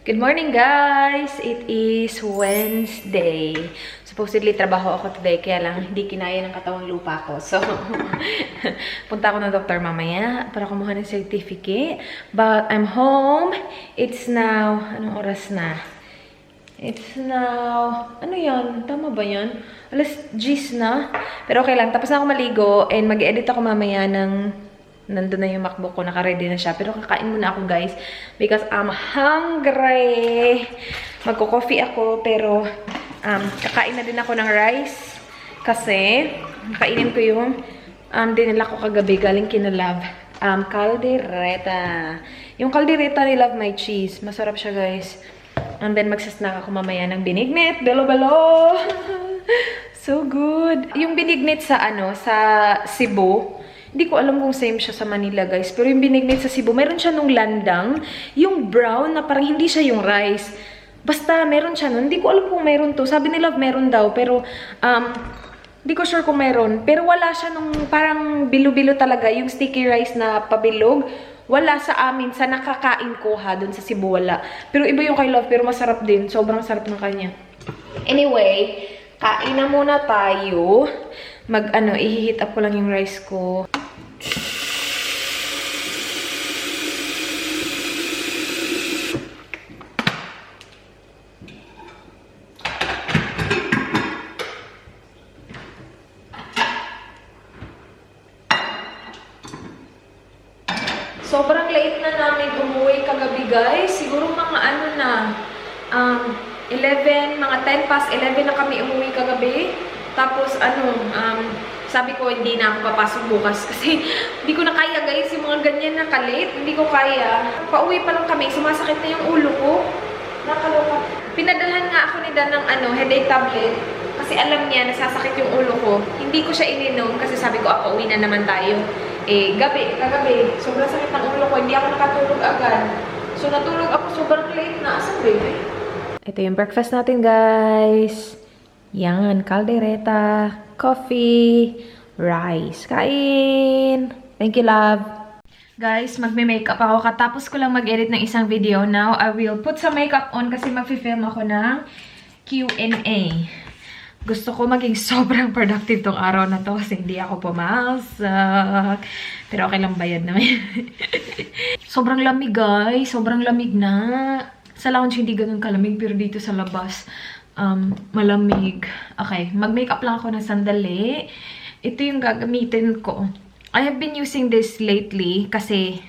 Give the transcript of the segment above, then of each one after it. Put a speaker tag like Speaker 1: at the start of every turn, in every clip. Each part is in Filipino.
Speaker 1: Good morning, guys! It is Wednesday. Supposedly, trabaho ako today, kaya lang hindi kinaya ng katawang lupa ko. So, punta ako ng doktor mamaya para kumuha ng certificate. But I'm home. It's now, anong oras na? It's now, ano yan? Tama ba yan? Alas 10 na. Pero okay lang, tapos na ako maligo and mag-edit ako mamaya ng nandun na yung MacBook ko, naka-ready na siya. Pero kakain muna ako, guys, because I'm hungry. Magko-coffee ako, pero kakain na din ako ng rice. Kasi, kainin ko yung dinala ko kagabi, galing kina Love. Caldereta. Yung caldereta ni Love may cheese. Masarap siya, guys. And then, magsasnack ako mamaya ng binignit. Belo-belo! So good. Yung binignit sa, sa Cebu, hindi ko alam kung same siya sa Manila, guys. Pero yung binignit sa Cebu, meron siya nung landang. Yung brown na parang hindi siya yung rice. Basta, meron siya nun. Hindi ko alam kung meron to. Sabi ni Love, meron daw. Pero, hindi ko sure kung meron. Pero wala siya nung parang bilo-bilo talaga. Yung sticky rice na pabilog. Wala sa amin. Sa nakakain ko ha. Dun sa Cebu, wala. Pero iba yung kay Love. Pero masarap din. Sobrang sarap ng kanya. Anyway, kain na muna tayo. I-heat up ko lang yung rice ko. Sobrang late na namin umuwi kagabi, guys. Siguro mga 11, mga 10 past 11 na kami umuwi kagabi. Tapos, sabi ko, hindi na ako papasok bukas. Kasi, hindi ko na kaya, guys. Yung mga ganyan na kalate, hindi ko kaya. Pauwi pa lang kami, sumasakit na yung ulo ko. Nakaloka. Pinadalhan nga ako ni Dan ng headache tablet. Kasi alam niya, nasasakit yung ulo ko. Hindi ko siya ininom kasi sabi ko, pauwi na naman tayo. Kagabi, sobrang sakit ng ulo ko. Hindi ako nakatulog agad. So, natulog ako sobrang late na. Asan, baby? Ito yung breakfast natin, guys. Yan, caldereta, coffee, rice. Kain! Thank you, Love. Guys, magme-makeup ako. Katapos ko lang mag-edit ng isang video. Now, I will put some makeup on kasi mag-film ako ng Q&A. Gusto ko maging sobrang productive tong araw na to kasi hindi ako pumasok. Pero okay lang, bayad naman. Sobrang lamig, guys. Sobrang lamig na. Sa lounge, hindi ganun kalamig. Pero dito sa labas, malamig. Okay, mag-makeup lang ako ng sandali. Ito yung gagamitin ko. I have been using this lately kasi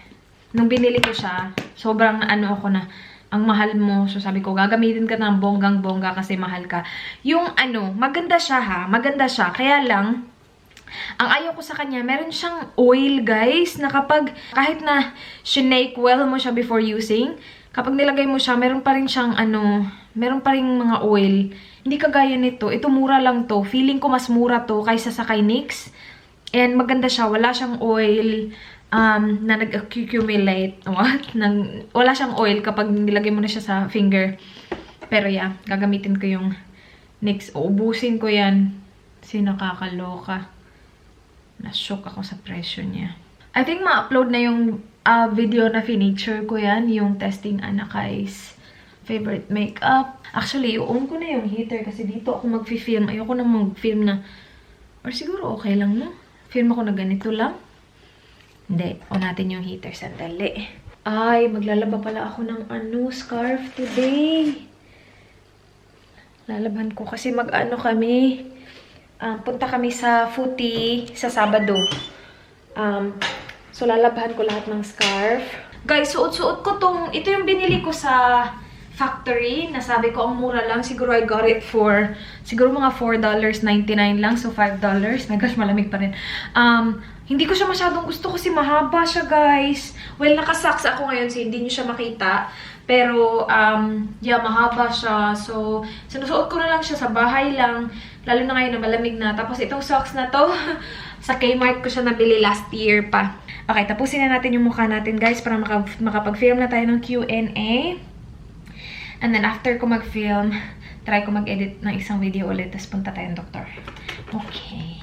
Speaker 1: nung binili ko siya, sobrang ako na, ang mahal mo. So sabi ko, gagamitin ka ng bonggang-bongga kasi mahal ka. Yung maganda siya ha, maganda siya. Kaya lang, ang ayaw ko sa kanya, meron siyang oil, guys, na kahit na shake well mo siya before using, kapag nilagay mo siya, meron pa rin siyang meron pa rin mga oil. Hindi kagaya nito. Ito mura lang to. Feeling ko mas mura to kaysa sa kay NYX. And maganda siya. Wala siyang oil na nag-accumulate. Wala siyang oil kapag nilagay mo na siya sa finger. Pero yeah, gagamitin ko yung NYX. Uubusin ko yan. Kasi nakakaloka. Na-shock ako sa presyo niya. I think ma-upload na yung video na finiture ko yan. Yung testing Anakai's favorite makeup. Actually, i-on ko na yung heater kasi dito ako mag-film. Ayoko na mag-film na, or siguro okay lang, no? Film ako na ganito lang. Hindi, on natin yung heater. Sandali. Ay, maglalaba pala ako ng scarf today. Lalaban ko kasi kami. Punta kami sa Footy sa Sabado. So, lalabahan ko lahat ng scarf. Guys, suot-suot ko ito yung binili ko sa factory, nasabi ko ang mura lang. Siguro I got it for, siguro mga $4.99 lang. So, $5. My gosh, malamig pa rin. Hindi ko siya masyadong gusto kasi mahaba siya, guys. Well, nakasocks ako ngayon, so hindi nyo siya makita. Pero, yeah, mahaba siya. So, sinusuot ko na lang siya sa bahay lang. Lalo na ngayon na malamig na. Tapos, itong socks na to, sa Kmart ko siya nabili last year pa. Okay, tapusin na natin yung mukha natin, guys, para makapag-film na tayo ng Q&A. And then, after ko mag-film, try ko mag-edit ng isang video ulit. Tapos, punta tayong doktor. Okay.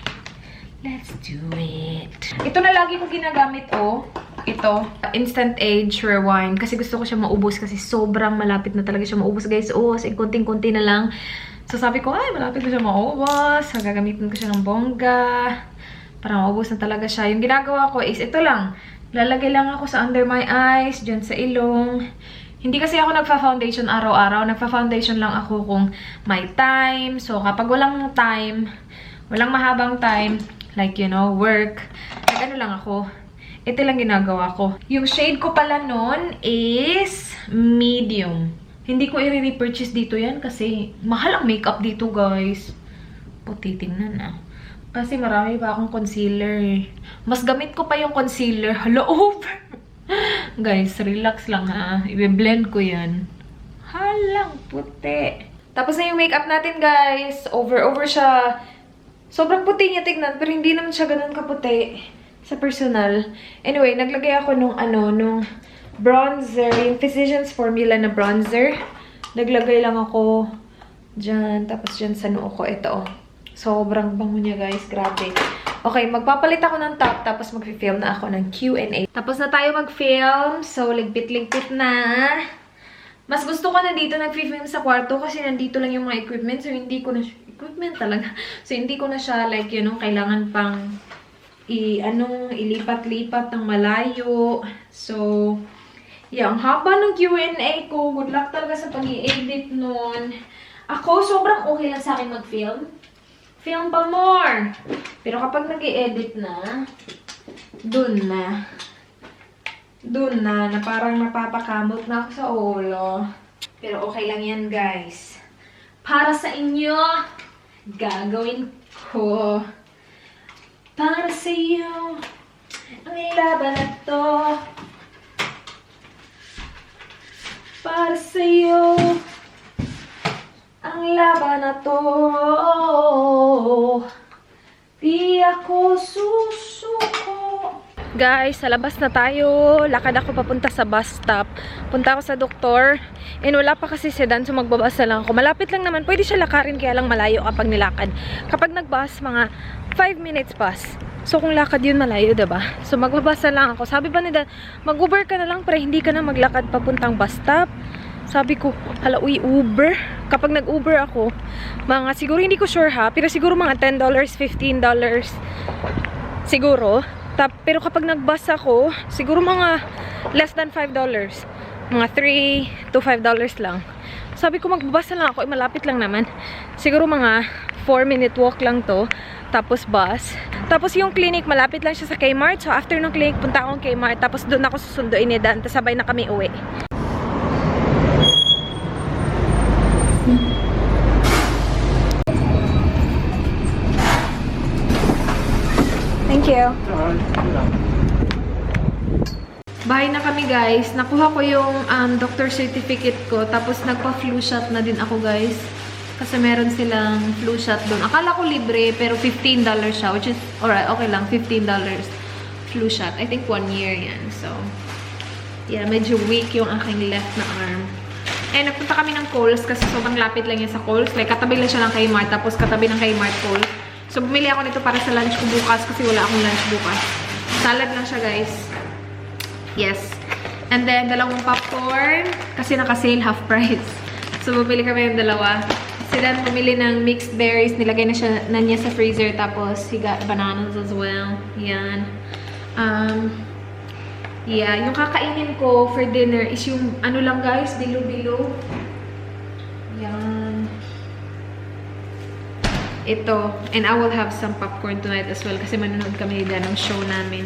Speaker 1: Let's do it. Ito na lagi ko ginagamit, ito, Instant Age Rewind. Kasi gusto ko siya maubos kasi sobrang malapit na talaga siya maubos, guys. Oo, as in, konting-konti na lang. So, sabi ko, ay, malapit na siya maubos. So, gagamitin ko siya ng bongga. Para maubos na talaga siya. Yung ginagawa ko is, ito lang. Lalagay lang ako sa under my eyes, dyan sa ilong. Hindi kasi ako nagfa-foundation araw-araw. Nagfa-foundation lang ako kung may time. So, kapag walang time, walang mahabang time, like, you know, work, ano lang ako. Ito lang ginagawa ko. Yung shade ko pala nun is medium. Hindi ko i-repurchase dito yan kasi mahal ang makeup dito, guys. Puti, tingnan na. Kasi marami pa akong concealer eh. Mas gamit ko pa yung concealer. Hala, over! Guys, relax lang ha. I-blend ko yan. Halang puti. Tapos na yung makeup natin, guys. Over siya. Sobrang puti niya tignan, pero hindi naman siya ganun kaputi sa personal. Anyway, naglagay ako nung bronzer, yung Physicians Formula na bronzer. Naglagay lang ako dyan, tapos dyan sa noo ko, ito. Sobrang bango niya, guys. Grabe. Okay, magpapalit ako ng top, tapos mag-film na ako ng Q&A. Tapos na tayo mag-film, so ligpit-ligpit na. Mas gusto ko na dito nag-film sa kwarto kasi nandito lang yung mga equipment, so hindi ko na equipment talaga. So, hindi ko na siya, like, you know, kailangan pang ilipat-lipat ng malayo. So, yeah, ang haba ng Q&A ko. Good luck talaga sa pag-i-edit nun. Ako, sobrang okay lang sa akin mag-film. Film pa more! Pero kapag nag-i-edit na, dun na parang napapakamot na ako sa ulo. Pero okay lang yan, guys. Para sa inyo, gagawin ko. Para sa iyo, ang laban na to. Para sa iyo, ang laban na to. Di ako susuko. Guys, sa labas na tayo. Lakad ako papunta sa bus stop. Punta ako sa doktor. And wala pa kasi sedan, so magbabas na lang ako. Malapit lang naman. Pwede siya lakarin, kaya lang malayo kapag nilakad. Kapag nagbus, mga 5 minutes pass. So kung lakad yun, malayo, diba? So magbabas na lang ako. Sabi ba nila, mag-Uber ka na lang, pero hindi ka na maglakad papuntang bus stop. Sabi ko, hala, uy, Uber. Kapag nag-Uber ako, mga, siguro hindi ko sure ha, pero siguro mga $10, $15. Siguro. Pero kapag nag-bus ako, siguro mga less than $5. Mga $3 to $5 lang. Sabi ko, magbabas na lang ako. Malapit lang naman. Siguro mga 4-minute walk lang to. Tapos bus. Tapos yung clinic, malapit lang siya sa Kmart. So after ng clinic, punta akong Kmart. Tapos doon ako susunduin ni Dan. Tapos sabay na kami uwi. Thank you. Bahay na kami, guys. Nakuha ko yung doctor certificate ko. Tapos nagpa-flu shot na din ako, guys. Kasi meron silang flu shot doon. Akala ko libre, pero $15 siya. Which is, alright, okay lang. $15 flu shot. I think 1 year yan. So, yeah, medyo weak yung aking left na arm. And nagpunta kami ng Kohl's kasi sobrang lapit lang yan sa Kohl's. Like, katabi lang siya ng Kmart. Tapos katabi ng Kmart Kohl's. So, bumili ako nito para sa lunch ko bukas kasi wala akong lunch bukas. Salad lang siya, guys. Yes. And then, dalawang popcorn kasi naka-sale half price. So, bumili kami yung dalawa. Si Dan bumili ng mixed berries. Nilagay na niya sa freezer. Tapos, he got bananas as well. Yan. Yeah, yung kakainin ko for dinner is yung, ano lang guys, dilo-dilo. Yan. Ito. And I will have some popcorn tonight as well kasi manonood kami ng show namin.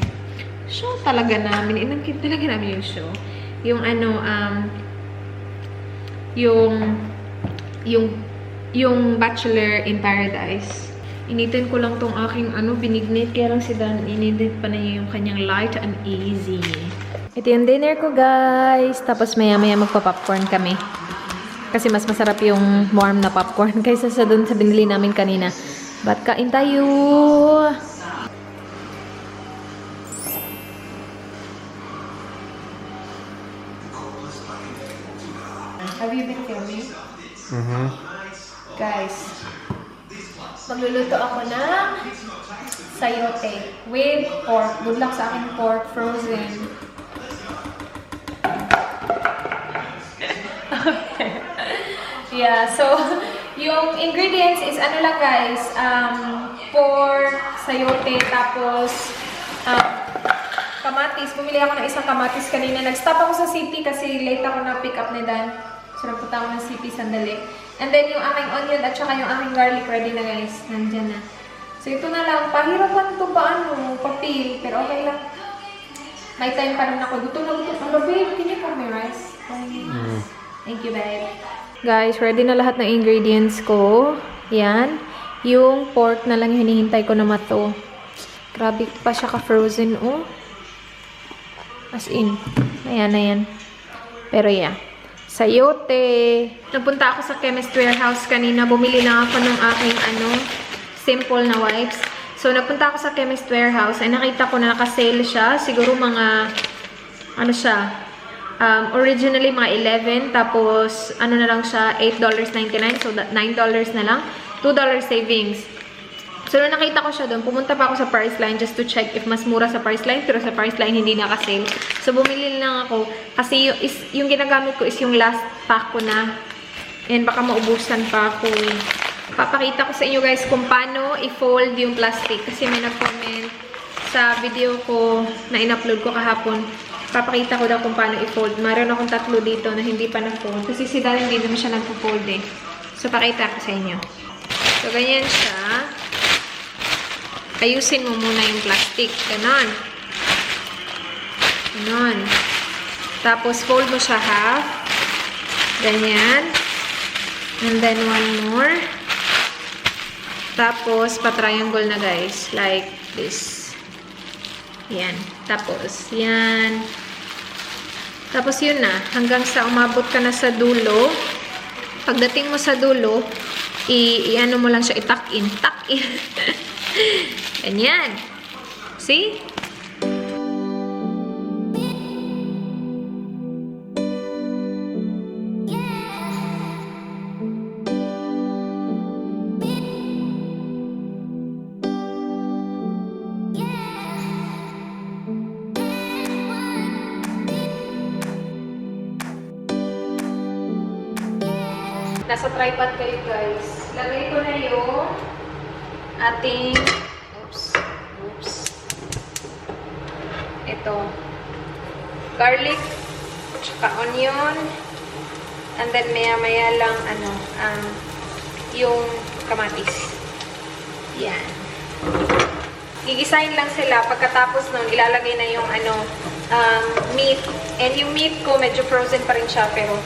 Speaker 1: Show talaga namin. Inangkin talaga namin yung show. Yung ano, yung Bachelor in Paradise. Initin ko lang tong aking binignit. Kaya lang si Dan, inidit pa na niya yung kanyang light and easy. Ito yung dinner ko, guys. Tapos maya-maya magpa-popcorn kami. Kasi mas masarap yung warm na popcorn kaysa sa dun sa binili namin kanina. But kain tayo! Have you been filming? Guys, magluluto ako ng sayote with pork. Good luck sa aking pork frozen. Okay. Yeah, so yung ingredients is ano lang guys, pork, sayote, tapos kamatis. Bumili ako ng isang kamatis kanina. Nag-stop ako sa city kasi late ako na pick up ni Dan. So nagpunta ako ng city sandali. And then yung aking onion at saka yung aking garlic ready na guys. Nandyan na. So, ito na lang. Pahirapan ito papil. Pero okay lang. May time pa rin ako. Gutom na gutom. Ano, babe? Can you come me rice? Thank you, babe. Guys, ready na lahat ng ingredients ko. Yan. Yung pork na lang hinihintay ko na mato. Grabe pa siya ka-frozen, oh. As in. Ayan, ayan. Pero, yeah. Sayote. Napunta ako sa Chemist Warehouse kanina. Bumili lang ako ng aking, simple na wipes. So, napunta ako sa Chemist Warehouse ay nakita ko na naka-sale siya. Siguro mga, originally mga 11. Tapos, na lang siya, $8.99. So, $9 na lang. $2 savings. So, nung nakita ko siya doon, pumunta pa ako sa Priceline just to check if mas mura sa Priceline. Pero sa Priceline, hindi naka-sale. So, bumili lang ako. Kasi yung ginagamit ko is yung last pack ko na. And baka maubusan pa ako. Papakita ko sa inyo guys kung paano i-fold yung plastic. Kasi may nag-comment sa video ko na in-upload ko kahapon. Papakita ko daw kung paano i-fold. Mayroon akong 3 dito na hindi pa na-fold. Kasi si Dad hindi naman siya nagpo-fold eh. So, pakita ko sa inyo. So, ganyan siya. Ayusin mo muna yung plastic. Ganon. Ganon. Tapos, fold mo siya half. Ganyan. And then, one more. Tapos, pa-triangle na guys. Like this. Yan. Tapos, yan. Tapos, yun na. Hanggang sa umabot ka na sa dulo. Pagdating mo sa dulo, i-ano mo lang siya, itak-in. Tak-in. Ganyan. See? Nasa tripod kayo guys. Lagay ko na yung ating ito garlic tsaka onion and then maya lang yung kamatis. Yan. Gigisahin lang sila. Pagkatapos nun ilalagay na yung meat. And yung meat ko medyo frozen pa rin siya pero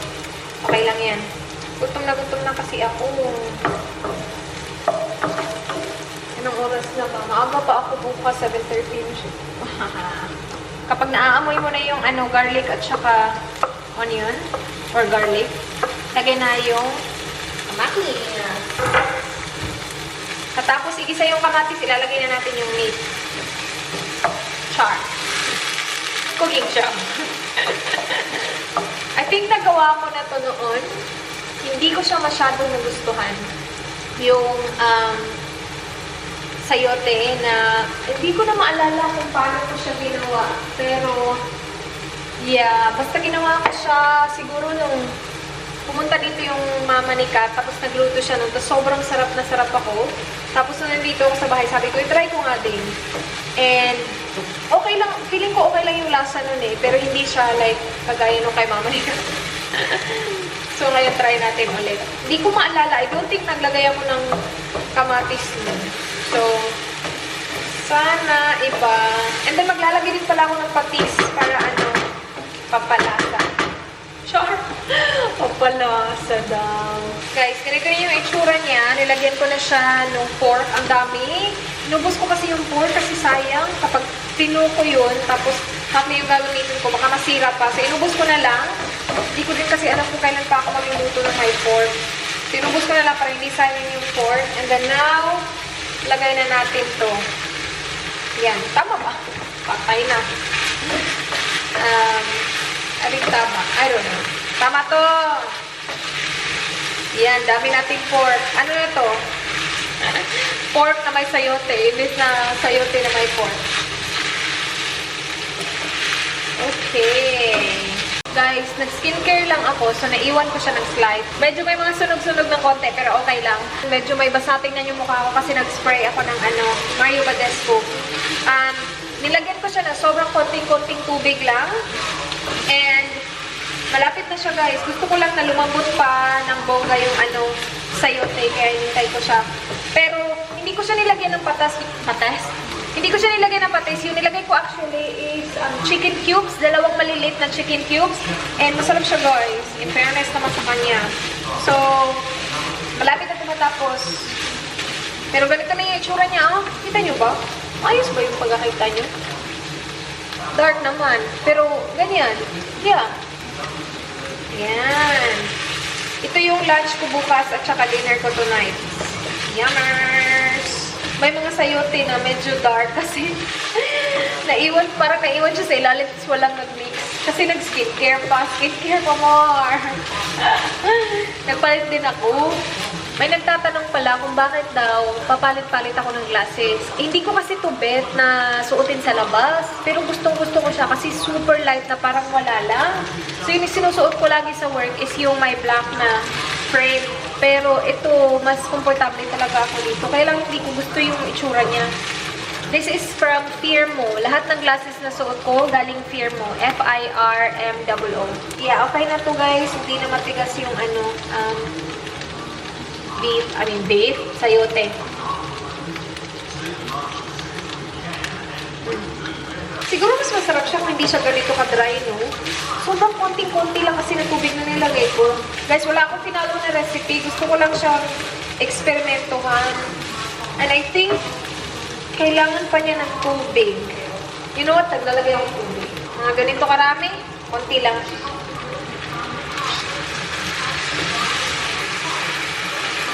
Speaker 1: okay lang yan. Gutom na kasi ako. Anong oras na ba? Maaga pa ako bukas, 7:30 na siya. Kapag naaamoy mo na yung garlic at saka onion or garlic, lagay na yung kamatis. Katapos igisa yung kamatis, ilalagay na natin yung meat. Char. Cooking job. I think nagawa ko na to noon. Hindi ko siya masyadong nagustuhan. Yung sayote na hindi ko na maalala kung paano ko siya ginawa. Pero, yeah, basta ginawa ko siya siguro nung pumunta dito yung mama ni Kat, tapos nagluto siya nun. Tapos sobrang sarap na sarap ako. Tapos nung nandito ako sa bahay, sabi ko, i-try ko nga din. And, okay lang, feeling ko okay lang yung lasa nun eh. Pero hindi siya like, kagaya nung kay mama ni Kat. So, ngayon try natin ulit. Hindi ko maalala. I don't think naglagay ako ng kamatis nun. So, sana iba. And then, maglalagay din pala ako ng patis para papalasa. Sure. Papalasa daw. Guys, ganito yung itsura niya. Nilagyan ko na siya ng pork. Ang dami. Inubos ko kasi yung pork kasi sayang. Kapag tinuko yun, tapos kami yung gagamitin ko, baka masira pa. So, inubos ko na lang. Hindi ko din kasi alam kung kailan pa ako magluluto ng may pork. So, inubos ko na lang para hindi sayang yung pork. And then now, lagay na natin to. Yan. Tama ba? Patay na. Alin tama? I don't know. Tama to. Yan. Dami natin pork. Ano na to? Pork na may sayote. Imbis na sayote na may pork. Okay. Guys, nag-skincare lang ako. So, naiwan ko siya ng slide. Medyo may mga sunog-sunog ng konti, pero okay lang. Medyo may basating na yung mukha ko kasi nag-spray ako ng Mario Badescu. Nilagyan ko siya na sobrang konting-konting tubig lang. And, malapit na siya, guys. Gusto ko lang na lumambot pa ng bongga yung sayote, kaya hinintay ko siya. Pero, hindi ko siya nilagyan ng patas? Hindi ko siya nilagyan ng patis. Yung nilagay ko actually is chicken cubes. Dalawang maliliit na chicken cubes. And masarap siya, guys. In fairness naman sa kanya. So, malapit na tumatapos. Pero ganito na yung itsura niya. Oh, kita nyo ba? Ayos ba yung pagkakita nyo? Dark naman. Pero, ganyan. Yeah. Yan. Ito yung lunch ko bukas at saka dinner ko tonight. Yummers! May mga sayote na medyo dark kasi parang naiwan siya sa ilalim tapos walang nag-mix. Kasi nag-skincare pa. Skincare pa more. Nagpalit din ako. May nagtatanong pala kung bakit daw papalit-palit ako ng glasses. Hindi ko kasi to bet na suotin sa labas. Pero gustong-gusto ko siya kasi super light na parang wala lang. So yung sinusuot ko lagi sa work is yung my black na frame. Pero ito, mas komportable talaga ako dito. Kaya lang hindi ko gusto yung itsura niya. This is from Firmo. Lahat ng glasses na suot ko, galing Firmo. F-I-R-M-O-O. Yeah, okay na to, guys. Hindi na matigas yung beef, sayote. Siguro mas masarap siya kung hindi siya ganito ka-dry, no? Sobrang konting-konti lang kasi na tubig na nilagay ko. Guys, wala akong pinalo na recipe. Gusto ko lang siyang eksperimentuhan. And I think, kailangan pa niya ng tubig. You know what? Naglalagay akong tubig. Mga ganito karami, konti lang.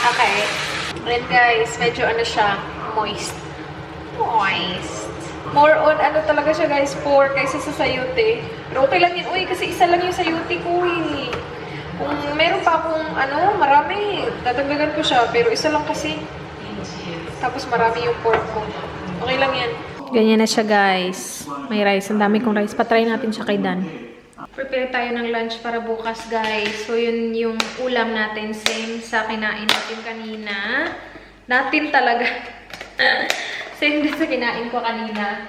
Speaker 1: Okay. And guys, medyo siya, moist. Moist. More on talaga siya, guys, pork kaysa sa sayote. Pero okay lang yun. Uy, kasi isa lang yung sayote ko eh. Kung meron pa akong marami, tatagdagan ko siya. Pero isa lang kasi. Tapos marami yung pork ko. Okay lang yan. Ganyan na siya, guys. May rice. Ang dami kong rice. Patry natin siya kay Dan. Prepare tayo ng lunch para bukas, guys. So, yun yung ulam natin. Same sa kinain natin kanina. Natin talaga. Same din sa kinain ko kanina.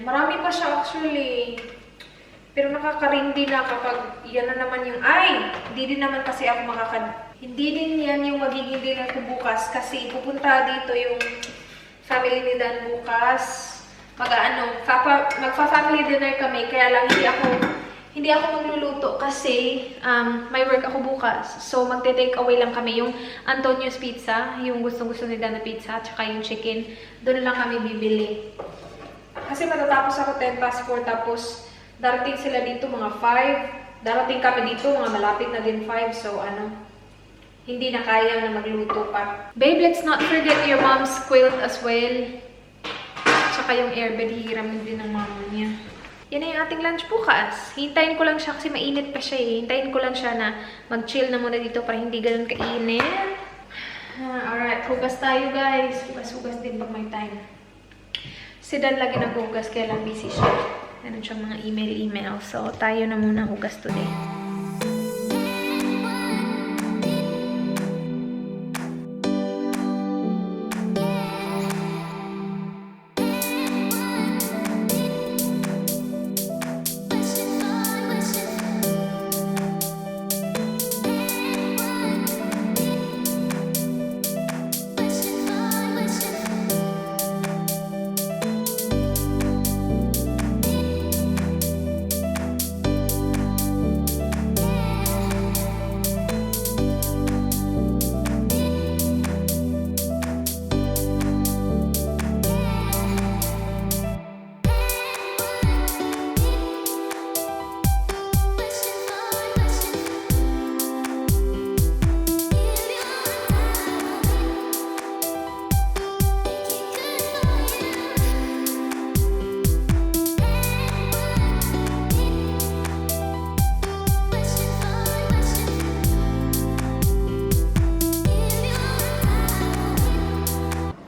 Speaker 1: Marami pa siya actually. Pero nakakarindi na kapag yan na naman yung... Ay! Hindi din naman kasi ako Hindi din yan yung magiging dinner ko bukas. Kasi pupunta dito yung family ni Dan bukas. Magfa-family dinner kami. Kaya lang hindi ako magluluto kasi may work ako bukas. So, magte-take away lang kami yung Antonio's Pizza, yung gustong-gusto ni Dan na pizza, tsaka yung chicken. Doon lang kami bibili. Kasi matatapos ako 4:10, tapos darating sila dito mga 5. Darating kami dito, mga malapit na din 5. So, hindi na kaya na magluto pa. Babe, let's not forget your mom's quilt as well. Tsaka yung airbed, hihiram din ng mama niya. Yan na yung ating lunch bukas. Hintayin ko lang siya kasi mainit pa siya eh. Hintayin ko lang siya na mag-chill na muna dito para hindi ganun kainit. Alright, hugas tayo, guys. Hugas-hugas din pag may time. Si Dan lagi naghugas kaya lang busy siya. Meron siyang mga email. So, tayo na muna hugas today.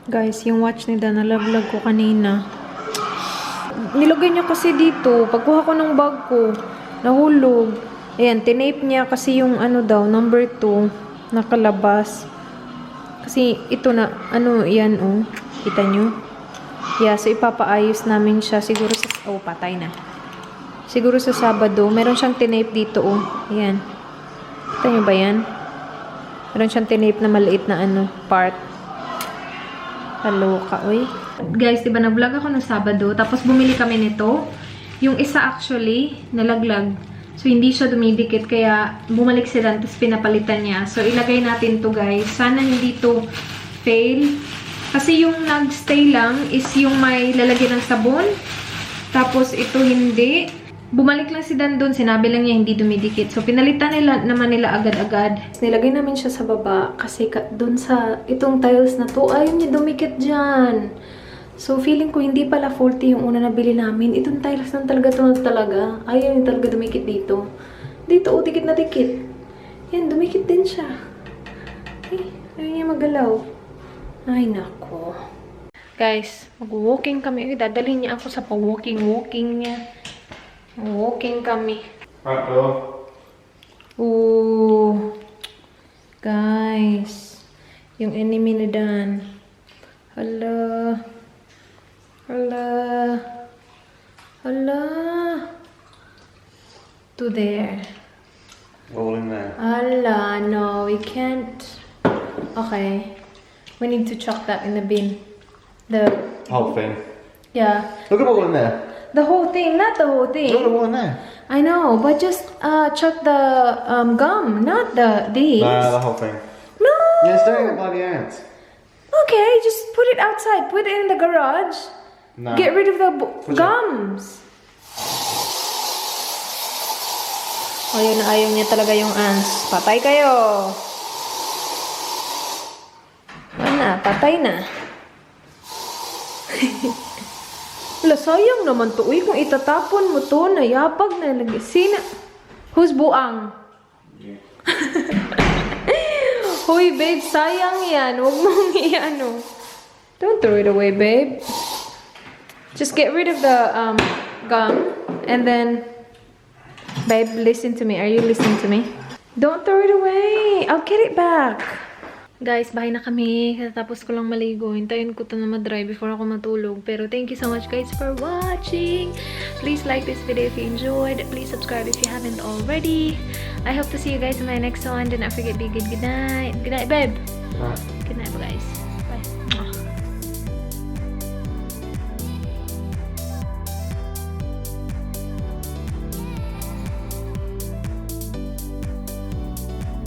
Speaker 1: Guys, yung watch ni Dan, nalaglag ko kanina. Nilagay niya kasi dito. Pagkuha ko ng bag ko, nahulog. Ayan, tinape niya kasi yung ano daw, number 2, nakalabas. Kasi ito na, ano, yan, oh. Kita nyo? Yeah, so ipapaayos namin siya. Siguro sa, oh, patay na. Siguro sa Sabado. Meron siyang tinape dito, oh. Ayan. Kita nyo ba yan? Meron siyang tinape na maliit na, ano, part. Hello ka, uy. Guys, diba nag-vlog ako no Sabado, tapos bumili kami nito. Yung isa actually, nalaglag. So, hindi siya dumidikit, kaya bumalik sila, tapos pinapalitan niya. So, ilagay natin to guys. Sana hindi to fail. Kasi yung nagstay lang is yung may lalagyan ng sabon. Tapos, ito hindi. Bumalik lang si Dan doon, sinabi lang niya hindi dumidikit. So, pinalitan naman nila agad-agad. Nilagay namin siya sa baba kasi doon sa itong tiles na to, ayaw niya dumikit dyan. So, feeling ko hindi pala faulty yung una na bili namin. Itong tiles lang talaga. Ayaw niya talaga dumikit dito. Dito, oh, dikit na dikit. Yan, dumikit din siya. Ay, ayaw niya magalaw. Ay, nako. Guys, mag-walking kami. Ay, dadalhin niya ako sa pa-walking niya. Walking kami. Ooh. Guys. Yung enemy na Dan. Hala. Hala. Hala. To there.
Speaker 2: All in there.
Speaker 1: Hala. No, we can't. Okay. We need to chuck that in the bin. The
Speaker 2: Whole thing.
Speaker 1: Yeah.
Speaker 2: Look at all in there.
Speaker 1: The whole thing, not the whole thing.
Speaker 2: Look at all in there.
Speaker 1: I know, but just chuck the gum, not these.
Speaker 2: No, the whole thing.
Speaker 1: No.
Speaker 2: Yeah, staring at bloody ants.
Speaker 1: Okay, just put it outside. Put it in the garage.
Speaker 2: No.
Speaker 1: Get rid of the gums. Oh, yun, ayaw niya talaga yung ants. Patay kayo. Ano, patay na. Wala, sayang naman to. Uy, kung itatapon mo to, nayapag na lagi. Sina? Who's buang? Yeah. Uy, babe, sayang yan. Huwag mong i-ano. Don't throw it away, babe. Just get rid of the gum. And then, babe, listen to me. Are you listening to me? Don't throw it away. I'll get it back. Guys, bahay na kami. Tapos ko lang maligo. Hintayin ko to na madry before ako matulog. Pero thank you so much guys for watching. Please like this video if you enjoyed. Please subscribe if you haven't already. I hope to see you guys in my next one. Do not forget to be good. Good night. Good night, babe.
Speaker 2: Right.
Speaker 1: Good night, guys.